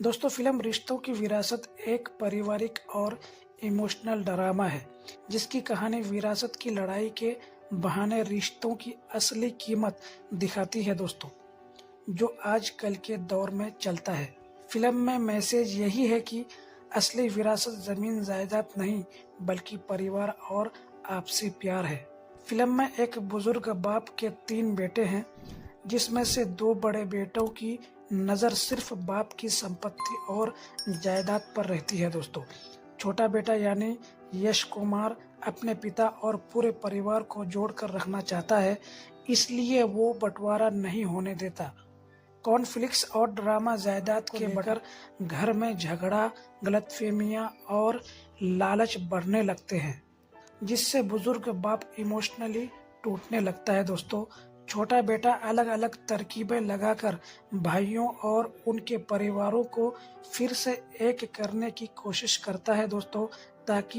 दोस्तों, फिल्म रिश्तों की विरासत एक पारिवारिक और इमोशनल ड्रामा है जिसकी कहानी विरासत की लड़ाई के बहाने रिश्तों की असली कीमत दिखाती है दोस्तों, जो आजकल के दौर में चलता है। फिल्म में मैसेज यही है कि असली विरासत जमीन जायदाद नहीं बल्कि परिवार और आपसी प्यार है। फिल्म में एक बुजुर्ग बाप के 3 बेटे हैं, जिसमें से 2 बड़े बेटों की नज़र सिर्फ बाप की संपत्ति और जायदाद पर रहती है दोस्तों। छोटा बेटा यानी यश कुमार अपने पिता और पूरे परिवार को जोड़कर रखना चाहता है, इसलिए वो बंटवारा नहीं होने देता। कॉन्फ्लिक्ट्स और ड्रामा जायदाद के बगैर घर में झगड़ा, गलतफहमियां और लालच बढ़ने लगते हैं, जिससे बुजुर्ग बाप इमोशनली टूटने लगता है दोस्तों। छोटा बेटा अलग अलग तरकीबें लगाकर भाइयों और उनके परिवारों को फिर से एक करने की कोशिश करता है दोस्तों, ताकि